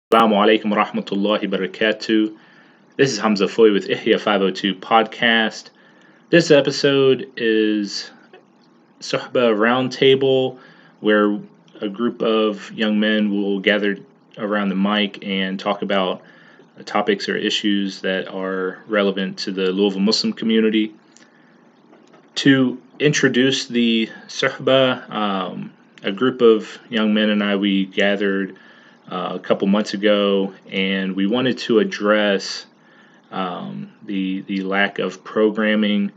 Assalamu alaikum wa rahmatullahi wa barakatuh. This is Hamza Foy with Ihya 502 Podcast. This episode is Suhba Roundtable, where a group of young men will gather around the mic and talk about topics or issues that are relevant to the Louisville Muslim community. To introduce the Suhba, a group of young men and we gathered a couple months ago, and we wanted to address the lack of programming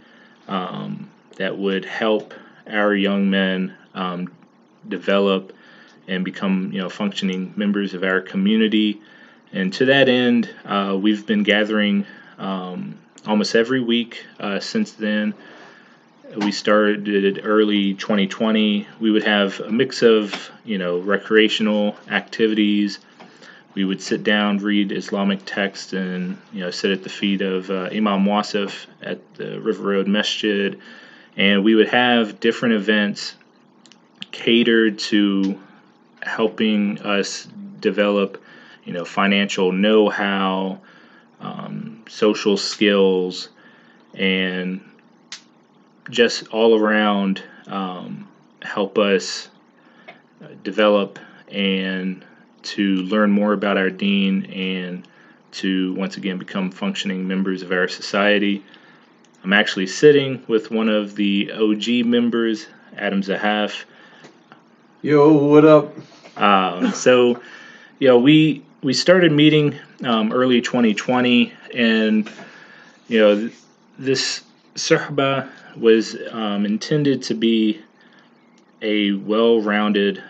that would help our young men develop and become functioning members of our community. And to that end, we've been gathering almost every week since then. We started early 2020. We would have a mix of, recreational activities. We would sit down, read Islamic texts, and, sit at the feet of Imam Wasif at the River Road Masjid. And we would have different events catered to helping us develop, financial know-how, social skills, and just all around help us develop and to learn more about our deen and to once again become functioning members of our society. I'm actually sitting with one of the OG members, Adam Zahaf. Yo, what up? We started meeting early 2020, and this Suhba was intended to be a well-rounded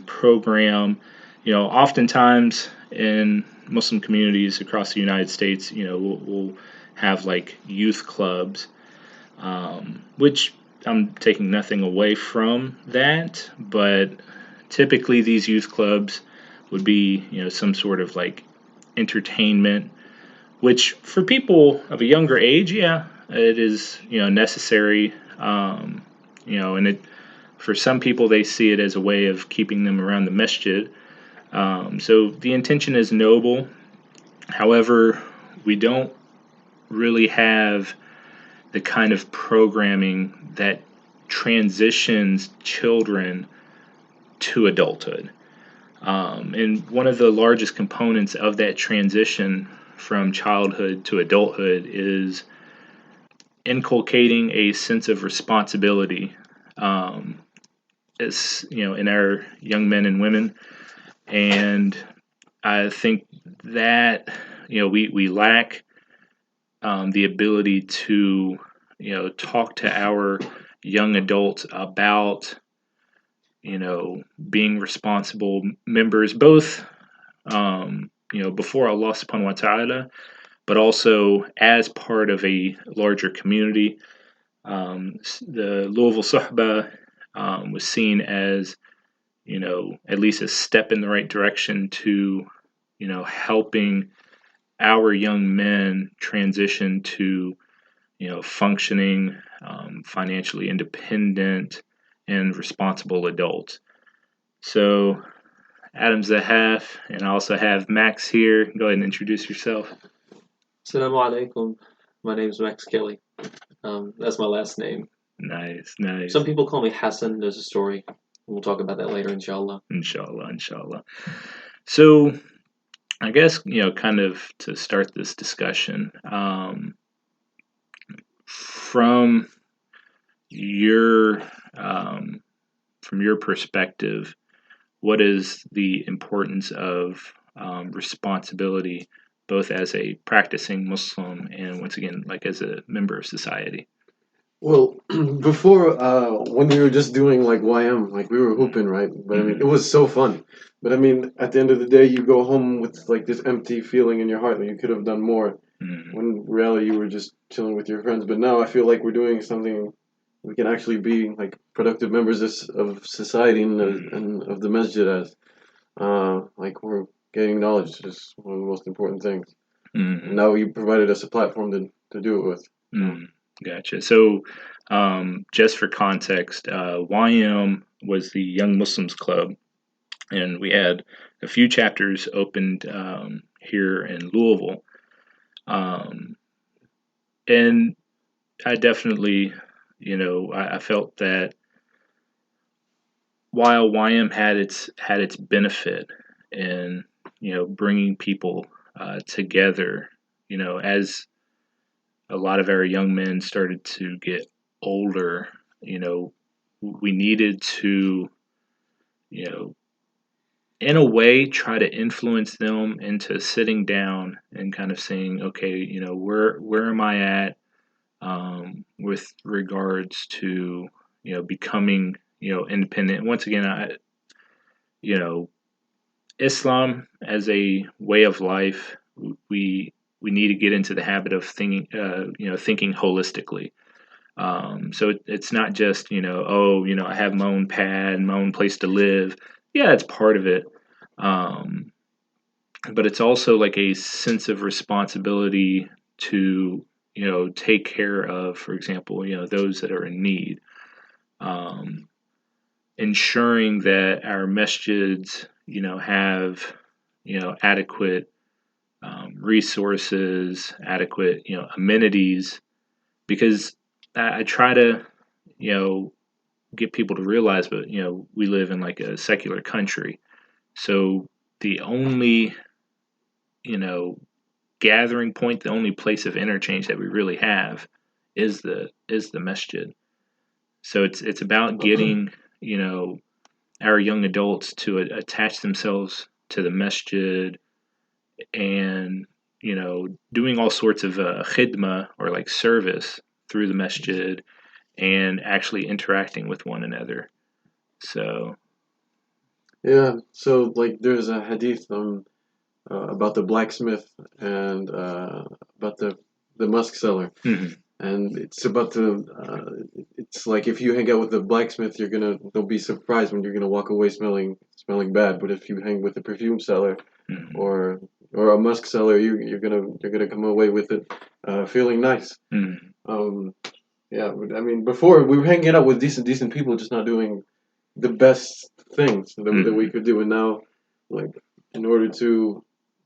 program. Oftentimes in Muslim communities across the United States, we'll have like youth clubs, which I'm taking nothing away from that, but typically these youth clubs would be, some sort of like entertainment, which for people of a younger age, it is, necessary, and it for some people they see it as a way of keeping them around the masjid. So the intention is noble. However, we don't really have the kind of programming that transitions children to adulthood. And one of the largest components of that transition from childhood to adulthood is inculcating a sense of responsibility, in our young men and women. And I think that we lack the ability to talk to our young adults about being responsible members, both before Allah subhanahu wa ta'ala, but also as part of a larger community. The Louisville Suhba was seen as, at least a step in the right direction to, helping our young men transition to, functioning, financially independent and responsible adults. So Adam Zahaf, and I also have Max here. Go ahead and introduce yourself. Assalamu alaikum. My name is Max Kelly. That's my last name. Nice. Some people call me Hassan. There's a story. We'll talk about that later, inshallah. Inshallah. So, I guess, kind of to start this discussion, from your perspective, what is the importance of responsibility, both as a practicing Muslim and once again, like as a member of society? Well, before, when we were just doing like YM, like we were hooping, right? But I mean, it was so fun. But I mean, at the end of the day, you go home with like this empty feeling in your heart that you could have done more. When in reality you were just chilling with your friends. But now I feel like we're doing something we can actually be like productive members of society and of the masjid as. Like we're getting knowledge is one of the most important things. And now you provided us a platform to do it with. Gotcha. So, just for context, YM was the Young Muslims Club, and we had a few chapters opened here in Louisville, and I definitely, I felt that while YM had its benefit in bringing people together, as a lot of our young men started to get older, we needed to, you know, in a way, try to influence them into sitting down and kind of saying, okay, where am I at with regards to becoming independent. Once again, you know Islam as a way of life, we need to get into the habit of thinking holistically. So it's not just I have my own pad, my own place to live. Yeah, it's part of it, um, but it's also like a sense of responsibility to take care of, for example, those that are in need. Um, Ensuring that our masjids, have, adequate resources, adequate, amenities, because I try to, you know, get people to realize, but we live in like a secular country, so the only, you know, gathering point, the only place of interchange that we really have is the masjid. So it's about getting, you know, our young adults to attach themselves to the masjid and doing all sorts of khidmah, or like service, through the masjid, and actually interacting with one another. So Yeah. So like, there's a hadith about the blacksmith and about the musk seller. mhm, And it's about it's like, if you hang out with the blacksmith, they'll be surprised when you're gonna walk away smelling bad. But if you hang with the perfume seller mhm, or a musk seller, you're gonna come away with it feeling nice. mhm, Um, yeah, but I mean, before we were hanging out with decent people, just not doing the best things that we mhm, could do. And now, like, in order to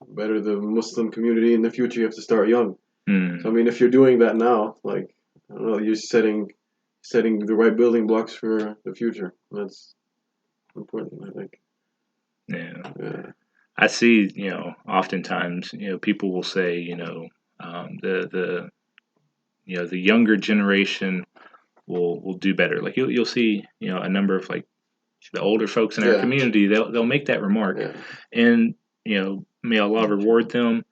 better the Muslim community in the future, you have to start young. So I mhm. mean, if you're doing that now, like, I don't know, you're setting the right building blocks for the future. That's important, I think. Yeah. Yeah, I see, oftentimes, people will say, the the younger generation will do better. Like you'll see, a number of like the older folks in our yeah, community, they'll make that remark, yeah, and may Allah reward them.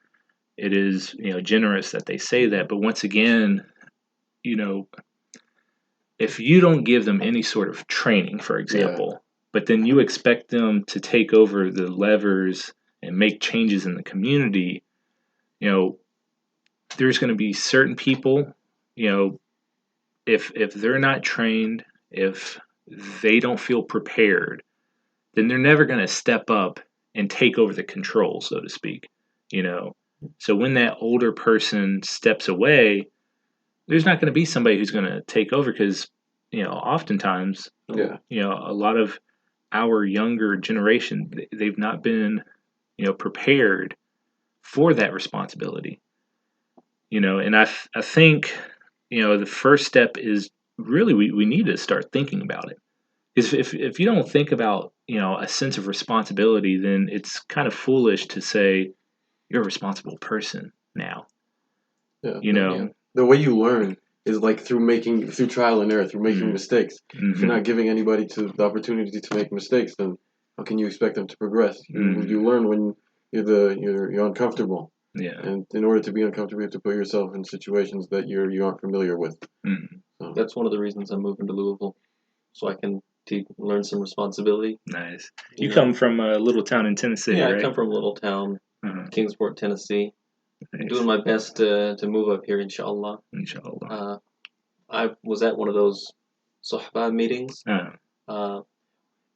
It is generous that they say that, but once again, you know, if you don't give them any sort of training, for yeah, example, but then you expect them to take over the levers and make changes in the community, you know, there's going to be certain people, you know, if they're not trained, if they don't feel prepared, then they're never going to step up and take over the control, so to speak. You know, so when that older person steps away, there's not going to be somebody who's going to take over, because oftentimes, yeah, a lot of our younger generation, they've not been prepared for that responsibility. And I think the first step is really we need to start thinking about it. Because if you don't think about a sense of responsibility, then it's kind of foolish to say you're a responsible person now. yeah. You Yeah. know. The way you learn is like through trial and error, through making Mm-hmm. mistakes. If you're Mm-hmm. not giving anybody the opportunity to make mistakes, then how can you expect them to progress? You Mm-hmm. learn when you're uncomfortable. Yeah. And in order to be uncomfortable, you have to put yourself in situations that you aren't familiar with. Mm-hmm. So, That's one of the reasons I'm moving to Louisville, so I can learn some responsibility. Nice. You You know. come from a little town in Tennessee, Yeah, I right? come from a little town, Uh-huh. Kingsport, Tennessee. I'm Nice. doing my best to move up here, inshallah. Inshallah. I was at one of those Suhba meetings. Uh, Uh,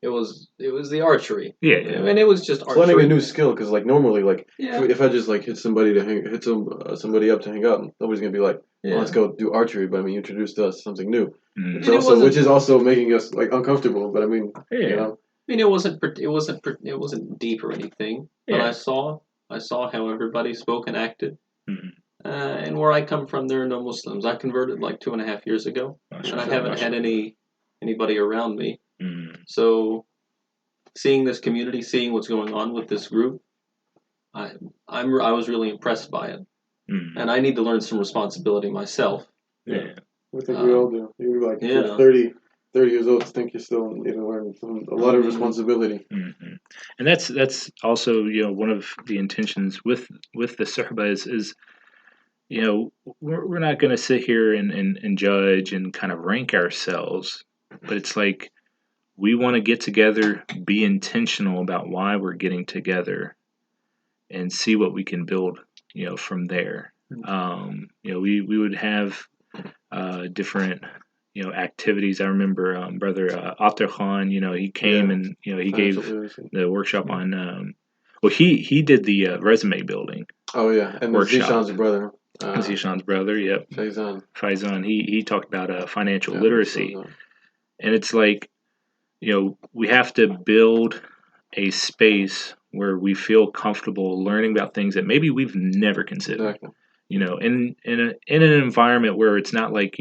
it was the archery. yeah, I yeah. mean, it was just it's learning a archery. new skill, because like normally, like, Yeah, if I just like hit somebody up to hang up, nobody's gonna be like, well, yeah. let's go do archery. But I mean, you introduced us to something new, Mm. And it which wasn't. is also making us like uncomfortable. But I mean, Yeah. mean, it wasn't deep or anything, but Yeah. I saw how everybody spoke and acted. Mhm. And where I come from, there are no Muslims. I converted like 2.5 years ago, and I MashaAllah, haven't had mashallah. anybody around me. Mhm. So seeing this community, seeing what's going on with this group, I was really impressed by it, Mhm. and I need to learn some responsibility myself. Yeah. I think we all do. You're like, if you're Yeah. 30 years old, I think you still need to learn a lot of responsibility. Mm-hmm. And that's also one of the intentions with the Suhba is we're not going to sit here and judge and kind of rank ourselves, but it's like we want to get together, be intentional about why we're getting together, and see what we can build from there. We would have different activities. I remember brother Akhtar Khan, he came and he Financial gave literacy. the workshop on well he did the resume building Oh yeah, and workshop. Zishan's brother. Zishan's brother, yep, Faizan. he talked about financial Yeah, literacy, and it's like we have to build a space where we feel comfortable learning about things that maybe we've never considered. Exactly. In an environment where it's not like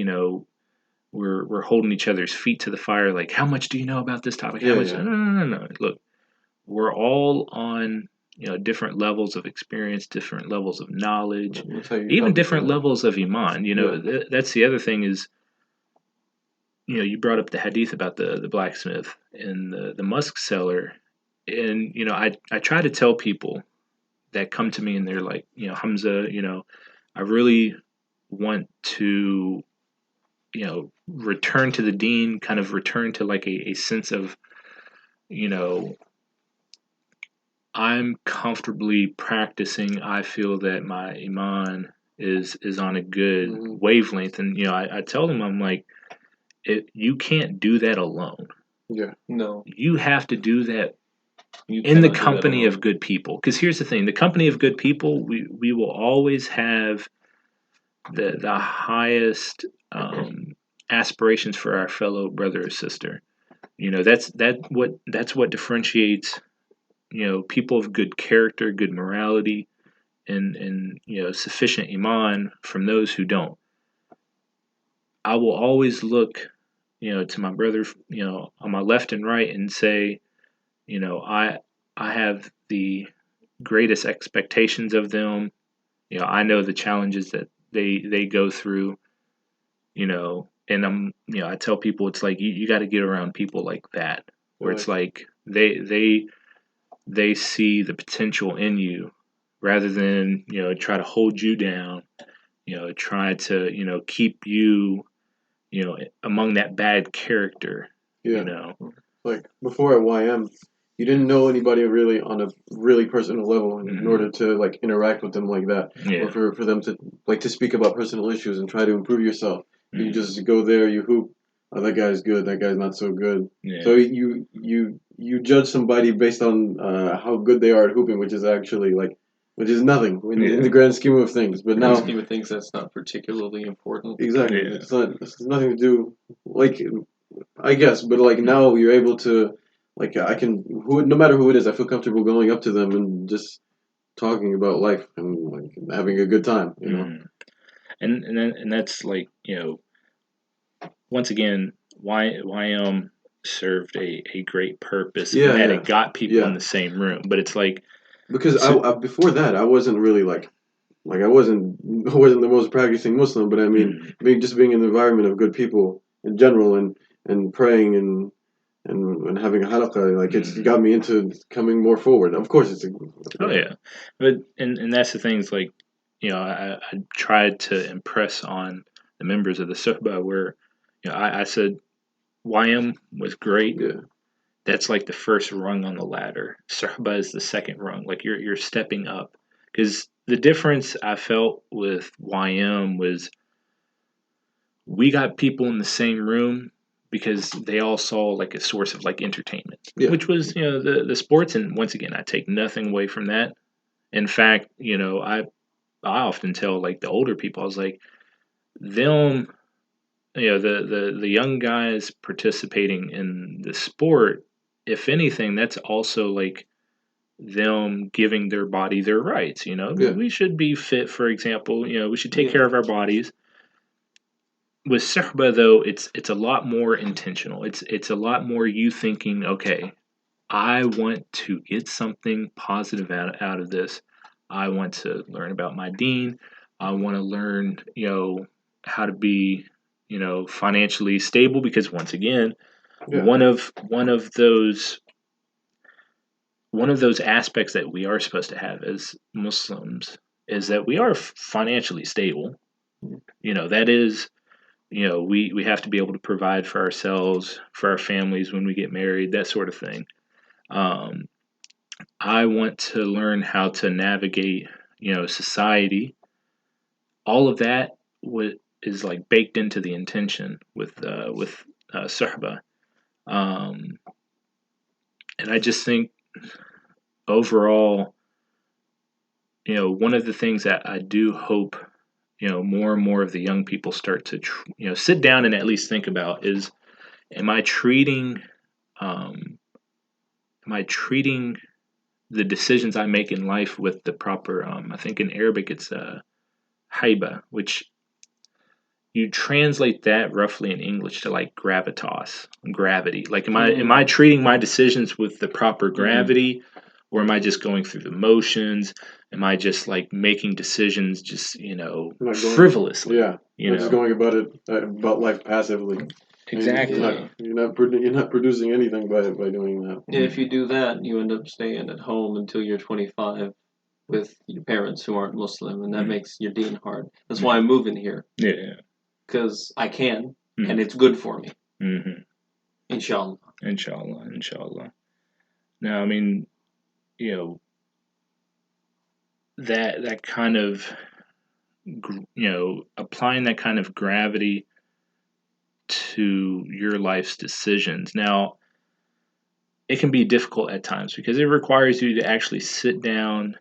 we're holding each other's feet to the fire. Like, how much do you know about this topic? How much? Yeah. No. Look, we're all on different levels of experience, different levels of knowledge, even different levels of iman. That's the other thing is you brought up the hadith about the blacksmith and the musk seller, and I try to tell people that come to me and they're like, Hamza, I really want to return to the deen, kind of return to like a sense of, you know, I'm comfortably practicing. I feel that my iman is on a good wavelength, and I tell them I'm like, you can't do that alone. Yeah. No. You have to do that in the company of good people. Because here's the thing: the company of good people, we will always have the highest aspirations for our fellow brother or sister. That's what differentiates people of good character, good morality, and sufficient iman from those who don't. I will always look to my brother on my left and right and say I have the greatest expectations of them. I know the challenges that they go through. And I tell people it's like you got to get around people like that, where it's like they see the potential in you rather than try to hold you down, try to keep you among that bad character. Yeah. Like before at YM, you didn't know anybody really on a really personal level in order to like interact with them like that, or for them to like to speak about personal issues and try to improve yourself. You just go there, you hoop. Oh, that guy's good. That guy's not so good. So you judge somebody based on how good they are at hooping, which is actually which is nothing in the grand scheme of things. But now, scheme of things, that's not particularly important. Exactly, it's nothing to do like I guess, but like now you're able to no matter who it is, I feel comfortable going up to them and just talking about life and like having a good time. And that's like once again YM served a great purpose in that it got people in the same room, but it's like because I before that I wasn't really like I wasn't the most practicing Muslim, but I mean being in the environment of good people in general and praying and having a halaqah, like it's got me into coming more forward. Of course, but and that's the things like I tried to impress on the members of the Suhba where I said YM was great. Yeah. That's like the first rung on the ladder. Suhba is the second rung. Like you're stepping up because the difference I felt with YM was we got people in the same room because they all saw like a source of like entertainment, which was the sports. And once again, I take nothing away from that. In fact, I often tell like the older people, I was like, them, the young guys participating in the sport if anything, that's also like them giving their body their rights. Yeah. We should be fit, for example. We should take Yeah. care of our bodies. With Suhba, though, it's a lot more intentional. It's a lot more you thinking, okay, I want to get something positive out of this. I want to learn about my deen. I want to learn, how to be, financially stable, because once again, Yeah. one of those aspects that we are supposed to have as Muslims is that we are financially stable. That is, we have to be able to provide for ourselves, for our families when we get married, that sort of thing. I want to learn how to navigate, society. All of that is like baked into the intention with Suhba. Um, and I just think overall, one of the things that I do hope, more and more of the young people start to, sit down and at least think about is, am I treating, um, the decisions I make in life with the proper, I think in Arabic it's haiba, which you translate that roughly in English to like gravitas, gravity. Like, am I treating my decisions with the proper gravity, or am I just going through the motions? Am I just like making decisions just frivolously? Yeah, you're just going about life passively. Exactly. You're not producing anything by doing that. Yeah, if you do that, you end up staying at home until you're 25 with your parents who aren't Muslim, and that makes your deen hard. That's why I'm moving here. Yeah. Because I can, and it's good for me. Mm-hmm. Inshallah. Inshallah. Now, I mean, that kind of, applying that kind of gravity to your life's decisions. Now, it can be difficult at times because it requires you to actually sit down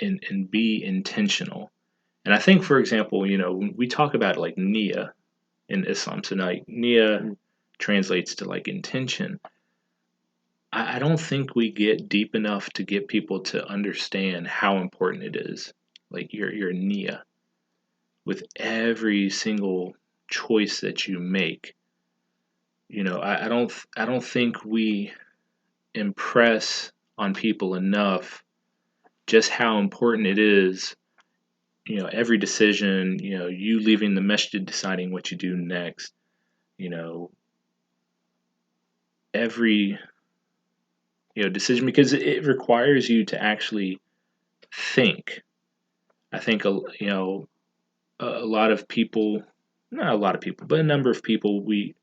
and be intentional. And I think, for example, when we talk about like niyyah in Islam, so like niyyah translates to like intention. I don't think we get deep enough to get people to understand how important it is. Like your niyyah with every single choice that you make. I don't think we impress on people enough just how important it is. Every decision. You leaving the masjid, deciding what you do next. Every decision, because it requires you to actually think. I think a lot of people, not a lot of people, but a number of people, we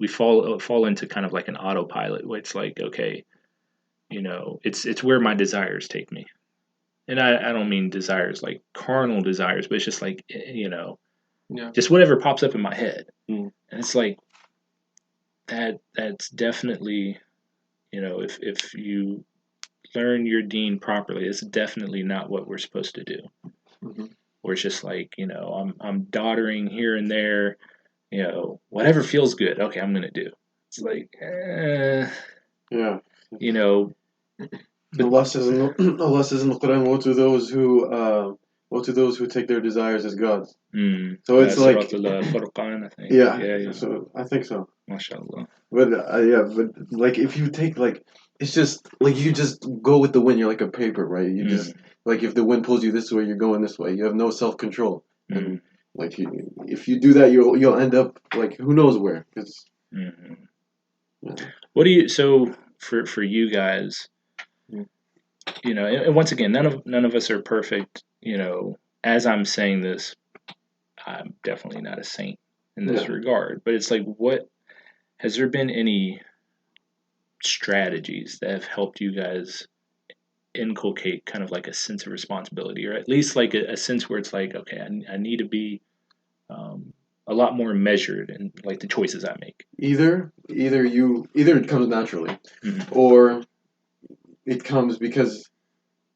fall into kind of like an autopilot, where it's like, okay, it's where my desires take me, and I don't mean desires like carnal desires, but it's just like just whatever pops up in my head, and it's like that's definitely if you learn your deen properly, it's definitely not what we're supposed to do. Where it's just like I'm doddering here and there, whatever feels good, okay, I'm gonna do. It's like Yeah. But Allah says in the Quran, woe to those who take their desires as gods. So it's like Furqan, I think. Yeah. So I think so. MashaAllah. But but like if you take like, it's just like you just go with the wind. You're like a paper, right? You just like, if the wind pulls you this way, you're going this way. You have no self control, and like if you do that, you'll end up like who knows where. What do you so for you guys? And once again, none of us are perfect. As I'm saying this, I'm definitely not a saint in this regard. But it's like, what has there been any strategies that have helped you guys inculcate kind of like a sense of responsibility, or at least like a sense where it's like, okay, I need to be a lot more measured in like the choices I make. Either it comes naturally, or it comes because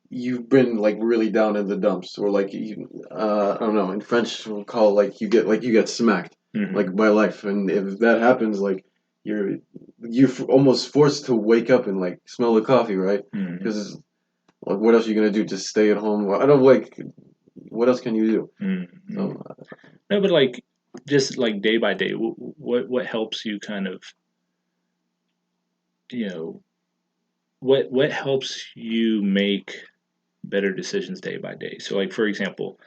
you've been like really down in the dumps, or like I don't know. In French, we'll call like you get smacked like by life, and if that happens, like almost forced to wake up and like smell the coffee, right? Mm. Because like, what else are you gonna do? Just stay at home? I don't like. What else can you do? Mm. So, No, but like just like day by day, what helps you kind of, you know, what helps you make better decisions day by day? So like for example,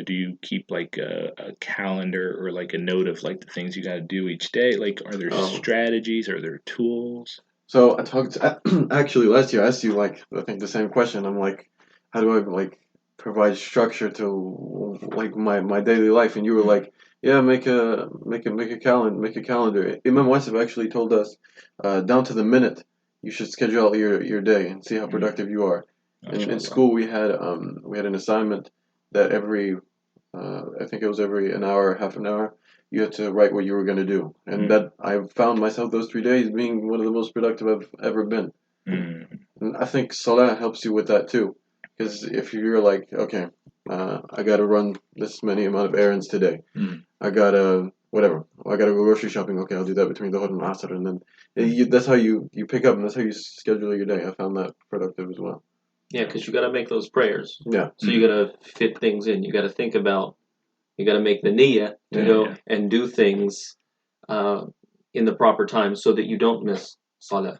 do you keep like a calendar or like a note of like the things you got to do each day? Like, are there um, strategies? Are there tools? so I talked actually last year. I asked you like I think the same question. I'm like, how do I like provide structure to like my daily life? And you were like, yeah, make a calendar. Imam Wasif actually told us, down to the minute, you should schedule out your day and see how productive you are. And in Mashallah. school we had an assignment that every I think it was every an hour, half an hour, you had to write what you were going to do. And that I found myself those 3 days being one of the most productive I've ever been. Mm. And I think Salah helps you with that too. Because if you're like, okay, I got to run this many amount of errands today. Mm. I got to, whatever, I got to go grocery shopping. Okay, I'll do that between the Dhuhr and Asr. And then that's how you pick up and that's how you schedule your day. I found that productive as well. Yeah, because you got to make those prayers. Yeah. So you got to fit things in. You got to think about. You got to make the niyyah to go and do things in the proper time so that you don't miss salah.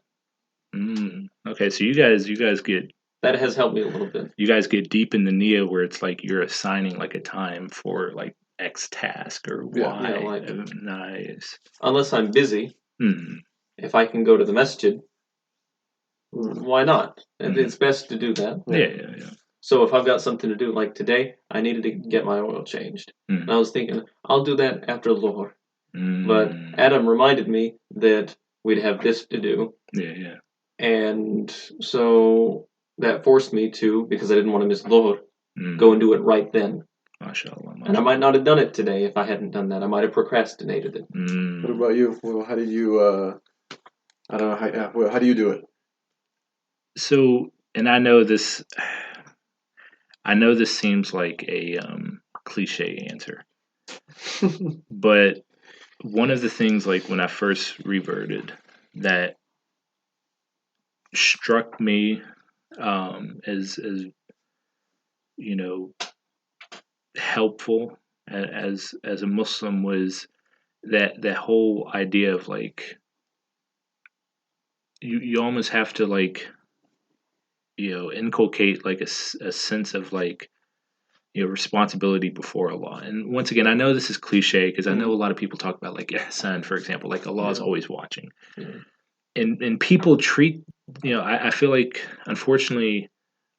Okay, so you guys get That has helped me a little bit. you guys get deep in the niyyah where it's like you're assigning like a time for like X task or Y. Yeah, like, nice. Unless I'm busy, if I can go to the masjid, why not? It's best to do that. Yeah. So if I've got something to do, like today, I needed to get my oil changed. And I was thinking, I'll do that after Dhuhr. But Adam reminded me that we'd have this to do. Yeah. And so that forced me to, because I didn't want to miss Dhuhr, go and do it right then. Mashallah. And I might not have done it today if I hadn't done that. I might have procrastinated it. What about you? Well, how did you, I don't know, how do you do it? So, and I know this seems like a cliche answer, but one of the things like when I first reverted that struck me as helpful as a Muslim was that whole idea of like you almost have to like inculcate like a sense of like responsibility before Allah. And once again, I know this is cliche because I know a lot of people talk about like ihsan, for example, like Allah is always watching. And people treat I feel like unfortunately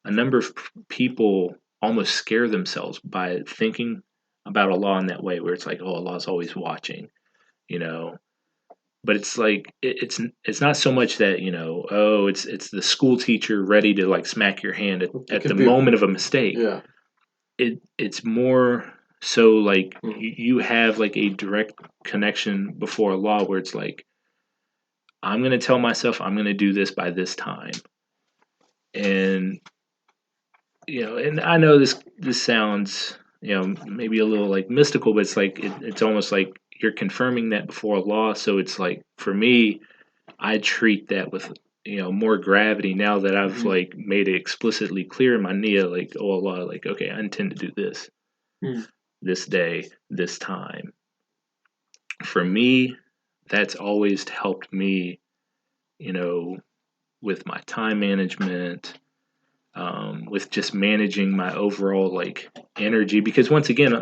a number of people almost scare themselves by thinking about Allah in that way, where it's like, oh, Allah's always watching, but it's like it's not so much that oh, it's the school teacher ready to like smack your hand at the moment of a mistake. Yeah. It's more so like you have like a direct connection before Allah, where it's like, I'm gonna tell myself I'm gonna do this by this time, and and I know this sounds maybe a little like mystical, but it's like it's almost like you're confirming that before Allah. So it's like for me, I treat that with more gravity now that I've like made it explicitly clear in my niyyah, like, oh Allah, like, okay, I intend to do this this day, this time. For me, that's always helped me, with my time management, with just managing my overall like energy. Because once again,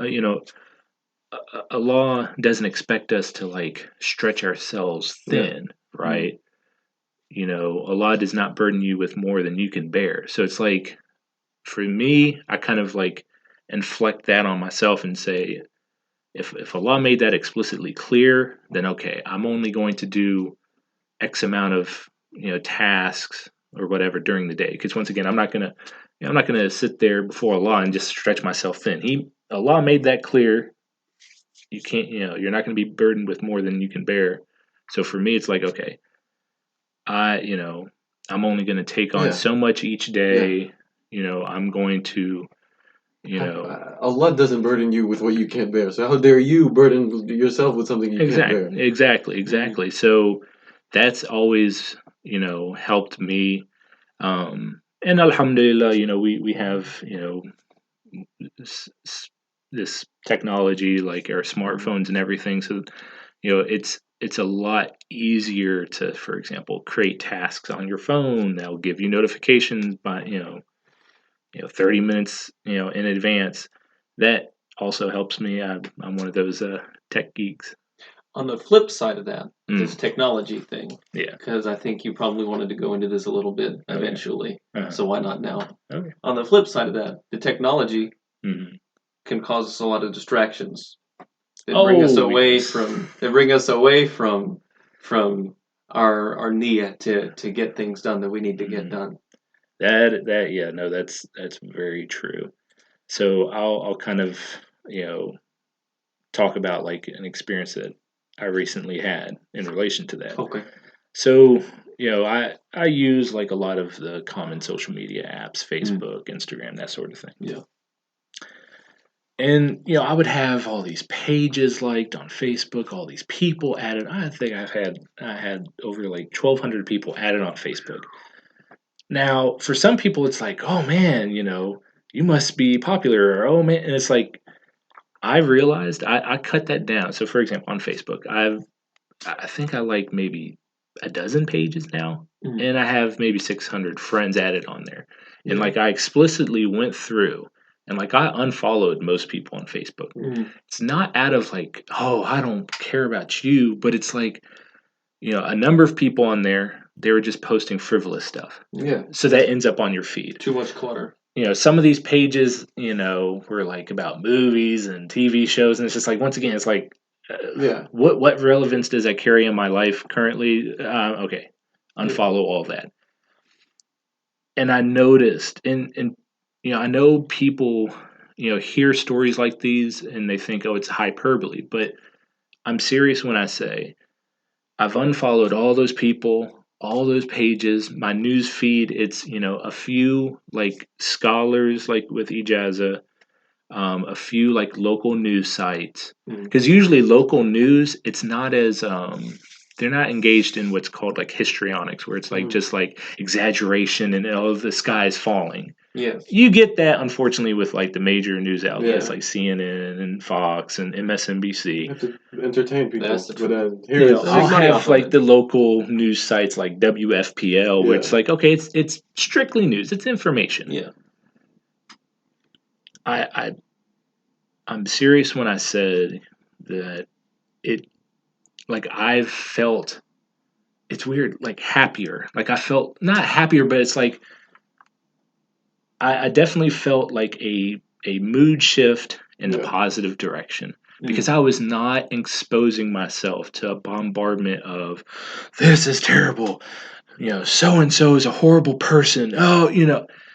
Allah doesn't expect us to like stretch ourselves thin, right? Allah does not burden you with more than you can bear. So it's like, for me, I kind of like inflect that on myself and say, if Allah made that explicitly clear, then okay, I'm only going to do X amount of tasks or whatever during the day. Because once again, I'm not gonna sit there before Allah and just stretch myself thin. Allah made that clear. You can't, you're not going to be burdened with more than you can bear. So for me, it's like, okay, I'm only going to take on so much each day. I'm going to, Allah doesn't burden you with what you can't bear. So how dare you burden yourself with something you can't bear? Exactly. So that's always, helped me. And alhamdulillah, we have, this technology like our smartphones and everything. So, it's a lot easier to, for example, create tasks on your phone that will give you notifications by, 30 minutes, in advance. That also helps me. I'm one of those tech geeks. On the flip side of that, this technology thing, Yeah, because I think you probably wanted to go into this a little bit eventually, so why not now? Okay. On the flip side of that, the technology can cause us a lot of distractions. They bring us away from our niyyah to get things done that we need to get done. That's very true. So I'll kind of, talk about like an experience that I recently had in relation to that. Okay. So, I use like a lot of the common social media apps, Facebook, Instagram, that sort of thing. Yeah. And, I would have all these pages liked on Facebook, all these people added. I think I had over like 1,200 people added on Facebook. Now, for some people, it's like, oh man, you must be popular, or oh man, and it's like, I realized I cut that down. So, for example, on Facebook, I think I like maybe a dozen pages now, and I have maybe 600 friends added on there. And like I explicitly went through and like I unfollowed most people on Facebook. It's not out of like, oh, I don't care about you, but it's like, a number of people on there, they were just posting frivolous stuff. Yeah. So that ends up on your feed. Too much clutter. Some of these pages, were like about movies and TV shows, and it's just like, once again, it's like, what relevance does that carry in my life currently? Okay, unfollow all that. And I noticed, and I know people, hear stories like these and they think, oh, it's hyperbole, but I'm serious when I say I've unfollowed all those people, all those pages. My news feed, it's a few like scholars like with ijaza, a few like local news sites, because usually local news, it's not as they're not engaged in what's called like histrionics, where it's like just like exaggeration and oh, the sky is falling. Yeah, you get that unfortunately with like the major news outlets like CNN and Fox and MSNBC. You have to entertain people. That's the truth. I'll have like the local news sites like WFPL, where it's like, okay, it's strictly news, it's information. Yeah. I'm serious when I said that I've felt, it's weird, like happier. Like I felt not happier, but it's like I definitely felt like a mood shift in the positive direction, because I was not exposing myself to a bombardment of this is terrible. So and so is a horrible person. Oh,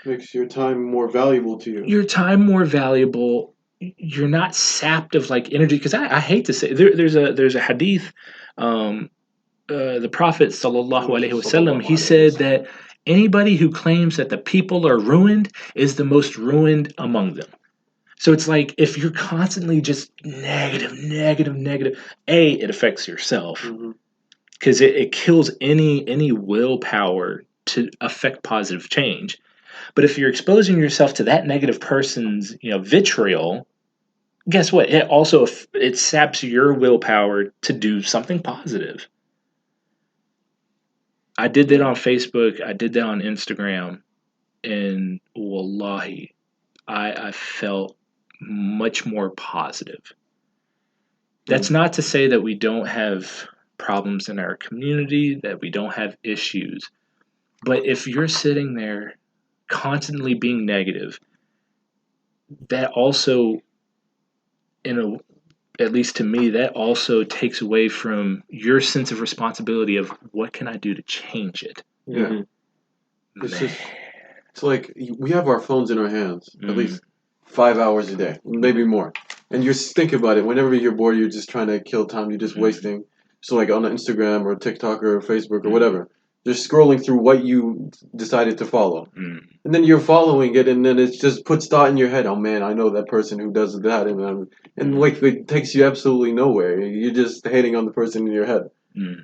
makes your time more valuable to you. Your time more valuable. You're not sapped of like energy, because I hate to say there's a hadith. The Prophet sallallahu alaihi wasallam, he said that anybody who claims that the people are ruined is the most ruined among them. So it's like if you're constantly just negative, it affects yourself, because it kills any willpower to affect positive change. But if you're exposing yourself to that negative person's, vitriol, guess what? It saps your willpower to do something positive. I did that on Facebook. I did that on Instagram, and wallahi, I felt much more positive. That's not to say that we don't have problems in our community, that we don't have issues. But if you're sitting there constantly being negative, that also, at least to me, that also takes away from your sense of responsibility of what can I do to change it. Yeah. It's like we have our phones in our hands at least 5 hours a day, maybe more. And you think about it, whenever you're bored, you're just trying to kill time, you're just wasting. So like on Instagram or TikTok or Facebook or whatever, just scrolling through what you decided to follow. And then you're following it, and then it just puts thought in your head, oh man, I know that person who does that, and like it takes you absolutely nowhere. You're just hating on the person in your head.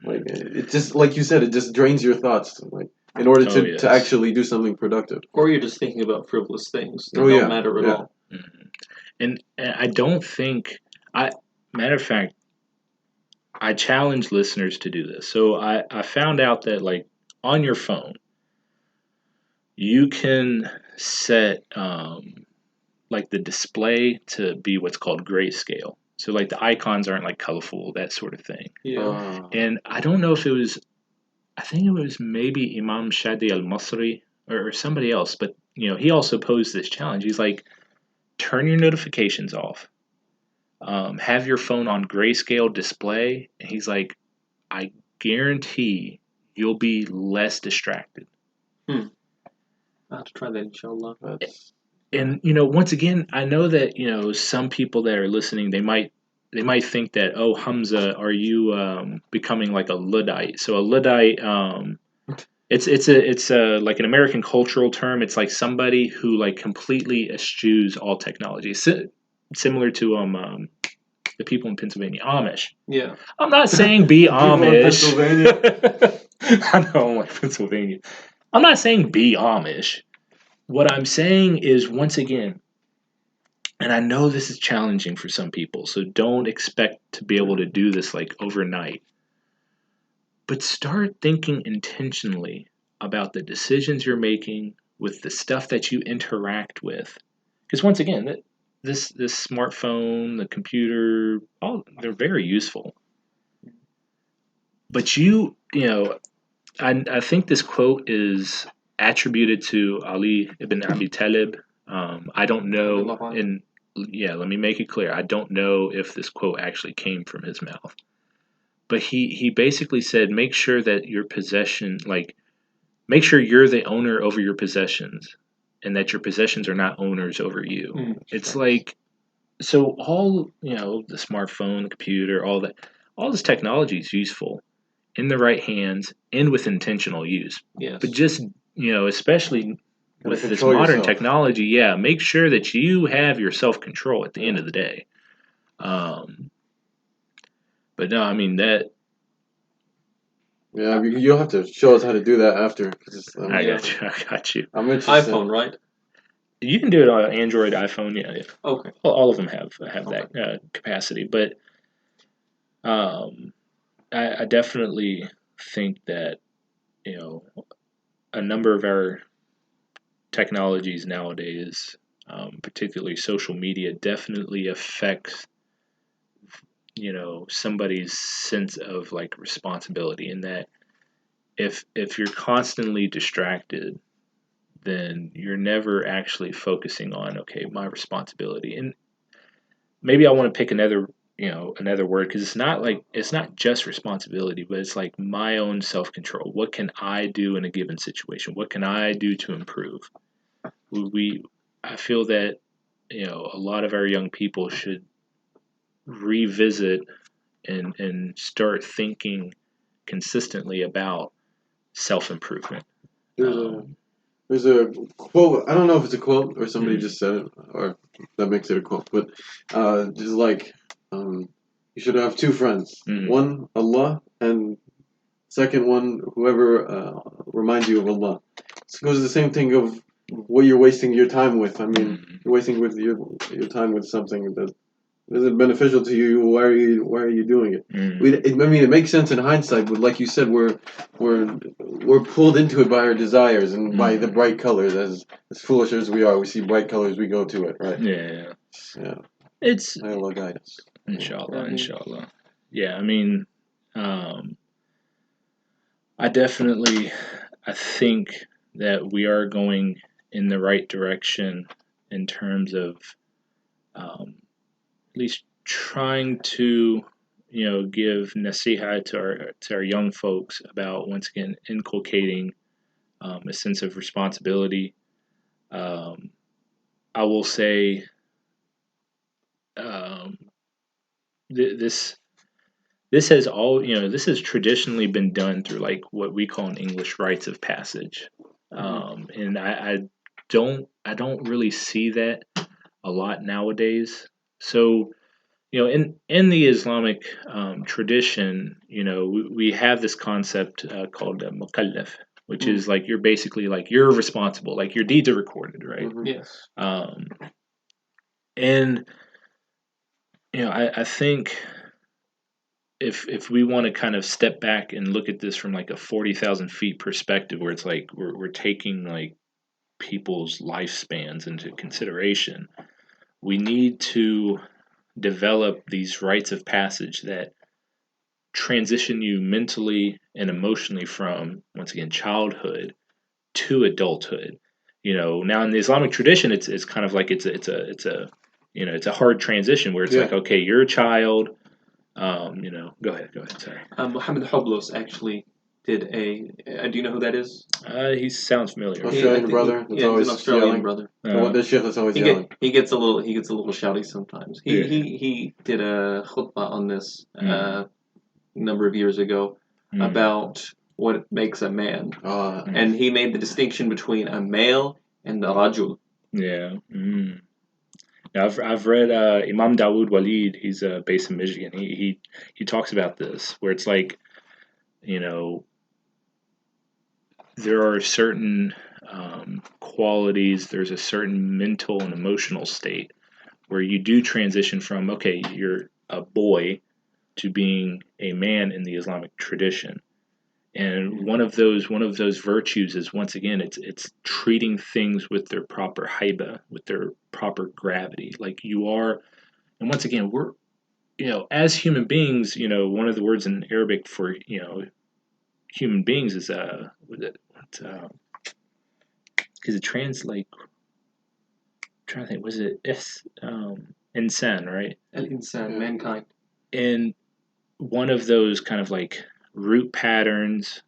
Like it just like you said, it just drains your thoughts. Like in order to actually do something productive. Or you're just thinking about frivolous things that don't matter at all. And I don't think matter of fact, I challenge listeners to do this. So I found out that like on your phone, you can set like the display to be what's called grayscale. So like the icons aren't like colorful, that sort of thing. Yeah. And I don't know if it was, I think it was maybe Imam Shadi al-Masri or somebody else, but he also posed this challenge. He's like, turn your notifications off. Have your phone on grayscale display. And he's like, I guarantee you'll be less distracted. I'll have to try that, inshallah. And once again, I know that some people that are listening, they might think that, oh, Hamza, are you becoming like a Luddite? So a Luddite, it's a like an American cultural term. It's like somebody who like completely eschews all technology. Similar to the people in Pennsylvania, Amish. Yeah. I'm not saying be Amish. I know, I'm like Pennsylvania. I'm not saying be Amish. What I'm saying is, once again, and I know this is challenging for some people, so don't expect to be able to do this like overnight. But start thinking intentionally about the decisions you're making with the stuff that you interact with. Because once again, this smartphone, the computer, they're very useful. But I think this quote is attributed to Ali ibn Abi Talib. I don't know, and let me make it clear. I don't know if this quote actually came from his mouth. But he basically said, make sure that your possession, like, make sure you're the owner over your possessions and that your possessions are not owners over you. It's like, so all, the smartphone, the computer, all this technology is useful in the right hands and with intentional use. Yes. But just, especially with this modern technology, make sure that you have your self-control at the end of the day. But no, I mean that. Yeah, you'll have to show us how to do that after. I got you. I'm interested. iPhone, right? You can do it on Android, iPhone, yeah. Okay. Well, all of them have that capacity, but I definitely think that a number of our technologies nowadays, particularly social media, definitely affects somebody's sense of like responsibility. In that, if you're constantly distracted, then you're never actually focusing on, okay, my responsibility. And maybe I want to pick another word, because it's not just responsibility, but it's like my own self-control. What can I do in a given situation? What can I do to improve? I feel that a lot of our young people should revisit and start thinking consistently about self-improvement. There's a quote. I don't know if it's a quote or somebody just said it, or that makes it a quote. But just like you should have two friends. One, Allah, and second one, whoever reminds you of Allah. It goes the same thing of what you're wasting your time with. I mean, you're wasting with your time with something that isn't beneficial to you. Why are you doing it? It makes sense in hindsight, but like you said, we're pulled into it by our desires and by the bright colors. As foolish as we are, we see bright colors, we go to it, right? Yeah. It's Allah guide us. Inshallah. Yeah, I mean, I think that we are going in the right direction in terms of at least trying to give nasiha to our young folks about, once again, inculcating a sense of responsibility. I will say this has traditionally been done through like what we call in English rites of passage, and I don't really see that a lot nowadays. So in the Islamic tradition, we have this concept called mukallaf, which is like you're basically like you're responsible, like your deeds are recorded, right? Mm-hmm. Yes. And I think if we want to kind of step back and look at this from like a 40,000 feet perspective, where it's like we're taking like people's lifespans into consideration, we need to develop these rites of passage that transition you mentally and emotionally from, once again, childhood to adulthood. Now in the Islamic tradition, it's kind of like it's a hard transition where it's like, okay, you're a child. Go ahead. Sorry. Mohammed Hoblos actually did a. Do you know who that is? He sounds familiar. Australian brother. He's an Australian brother. The sheikh is always yelling. He gets a little shouty sometimes. He did a khutbah on this a number of years ago about what makes a man, and he made the distinction between a male and the rajul. Yeah. Now I've read Imam Dawood Walid. He's based in Michigan. He talks about this, where it's like, there are certain qualities. There's a certain mental and emotional state where you do transition from, okay, you're a boy to being a man in the Islamic tradition. And one of those virtues is, once again, it's treating things with their proper haiba, with their proper gravity. Like you are, and once again, we're, as human beings, one of the words in Arabic for human beings is because it translates. I'm trying to think, was it insan, right? Al-insan, mankind. And one of those kind of like root patterns,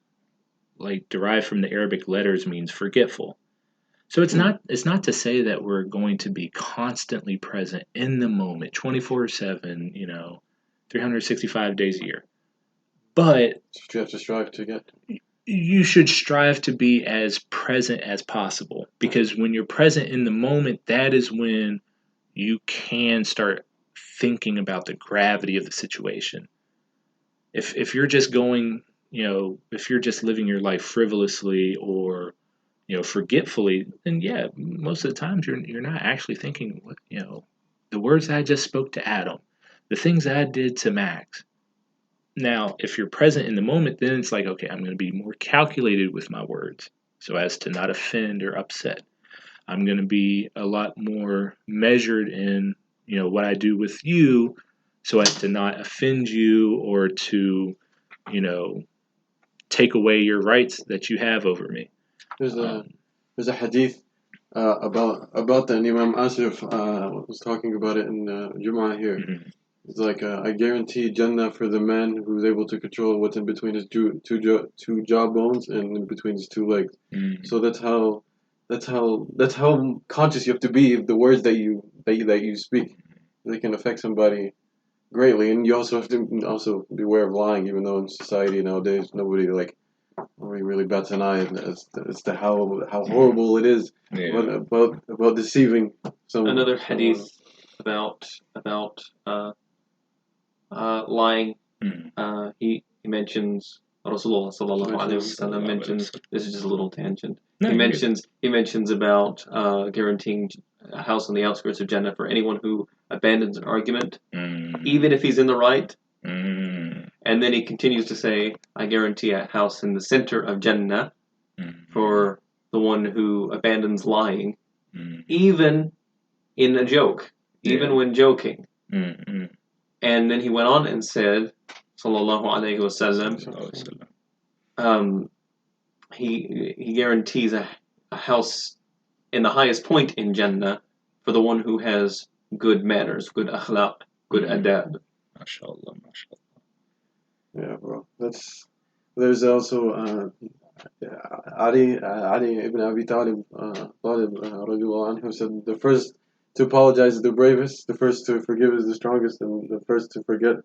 like derived from the Arabic letters, means forgetful. So it's not to say that we're going to be constantly present in the moment, 24/7, 365 days a year. But you have to strive to get. You should strive to be as present as possible, because when you're present in the moment, that is when you can start thinking about the gravity of the situation. If you're just going, if you're just living your life frivolously or forgetfully, then yeah, most of the times you're not actually thinking what the words I just spoke to Adam, the things I did to Max. Now, if you're present in the moment, then it's like, okay, I'm going to be more calculated with my words so as to not offend or upset. I'm going to be a lot more measured in, what I do with you so as to not offend you or to, take away your rights that you have over me. There's a hadith about that, and Imam Asif was talking about it in Jum'ah here. Mm-hmm. It's like, I guarantee Jannah for the man who's able to control what's in between his two jawbones and in between his two legs. Mm. So that's how conscious you have to be of the words that you speak. They can affect somebody greatly, and you also have to also beware of lying. Even though in society nowadays nobody really bats an eye as to how horrible it is. Yeah. About deceiving someone. Another hadith about lying. He mentions Rasulullah sallallahu alaihi wasallam mentions, this is just a little tangent. No, he mentions about guaranteeing a house on the outskirts of Jannah for anyone who abandons an argument, even if he's in the right. And then he continues to say, I guarantee a house in the center of Jannah for the one who abandons lying, even in a joke, even when joking. And then he went on and said, sallallahu alaihi wasallam, he guarantees a house in the highest point in Jannah for the one who has good manners, good akhlaq, good adab. MashaAllah, MashaAllah. Yeah, bro. There's also Ali ibn Abi Talib, who said the first to apologize is the bravest, the first to forgive is the strongest, and the first to forget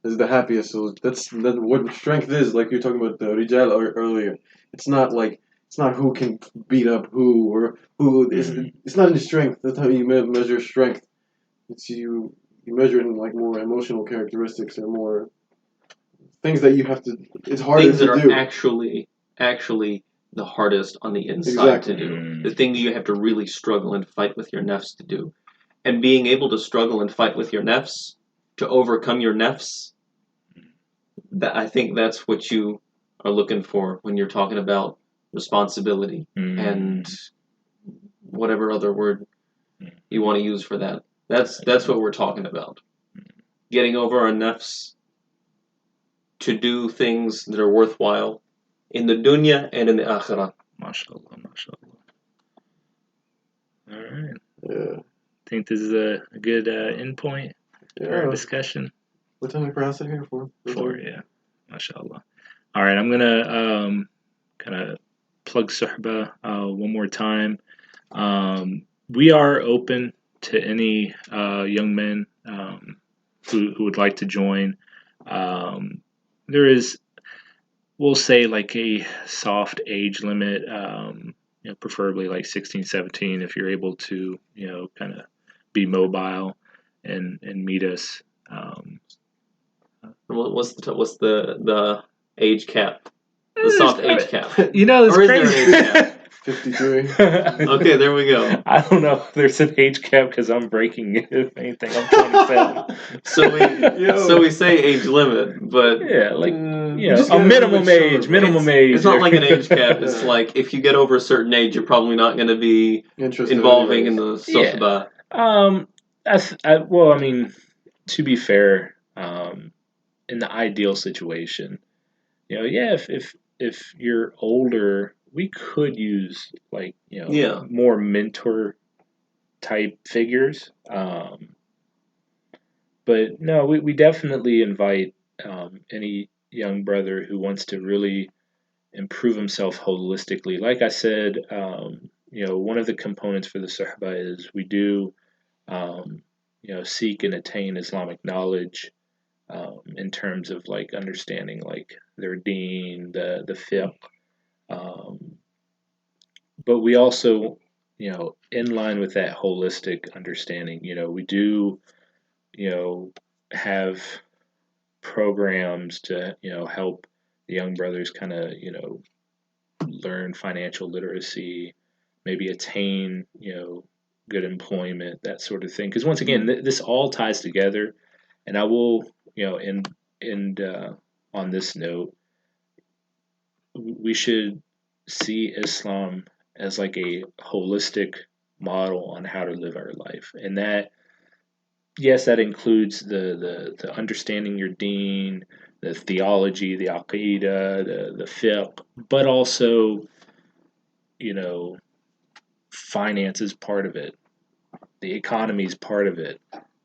is the happiest. So that's what strength is. Like you're talking about the Rijal earlier. It's not who can beat up who or who. It's not in strength. That's how you measure strength. It's you you measure it in like more emotional characteristics or more things that you have to. It's harder things that to are do. actually the hardest on the inside Exactly. to do. The thing you have to really struggle and fight with your nafs to do. And being able to struggle and fight with your nafs, to overcome your nafs, I think that's what you are looking for when you're talking about responsibility and whatever other word you want to use for that. That's what we're talking about. Getting over our nafs to do things that are worthwhile in the dunya and in the akhirah. MashaAllah, MashaAllah. All right. Yeah. Think this is a good end point for our discussion? What time are we here for? 4, yeah. MashaAllah. All right, I'm going to kind of plug Suhba one more time. We are open to any young men who would like to join. There is, we'll say, like a soft age limit, preferably like 16, 17, if you're able to, kind of be mobile and meet us. What's the age cap? The soft age cap. It's or crazy. Is there an age cap? 53. Okay, there we go. I don't know if there's an age cap because I'm breaking it. If anything, I'm 27. So we say age limit, but yeah, like a minimum age. It's not like an age cap. It's like if you get over a certain age, you're probably not going to be involving in the suhba. Well, I mean, to be fair, in the ideal situation, if you're older, we could use like more mentor type figures. But no, we definitely invite any young brother who wants to really improve himself holistically. Like I said, one of the components for the suhba is we do seek and attain Islamic knowledge in terms of like understanding like their deen, the fiqh. But we also, in line with that holistic understanding, we do, have programs to, help the young brothers kind of, learn financial literacy, maybe attain, good employment, that sort of thing. Because once again, this all ties together. And I will, end on this note, we should see Islam as like a holistic model on how to live our life. And that, yes, that includes the understanding your deen, the theology, the aqidah, the fiqh, but also, finance is part of it. The economy is part of it.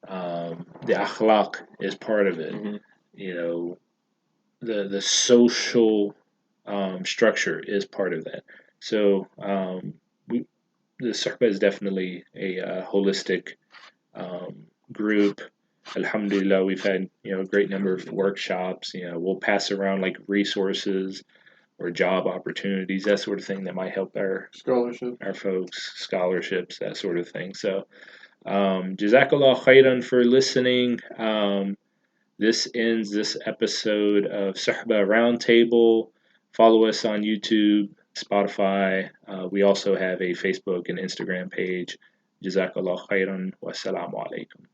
The akhlaq is part of it. Mm-hmm. The social structure is part of that. So the Suhba is definitely a holistic group. Alhamdulillah, we've had a great number of workshops. We'll pass around like resources or job opportunities, that sort of thing that might help our folks, scholarships, that sort of thing. So Jazakallah khairan for listening. This ends this episode of Suhba Roundtable. Follow us on YouTube, Spotify. We also have a Facebook and Instagram page. Jazakallah khairan. Wassalamu alaikum.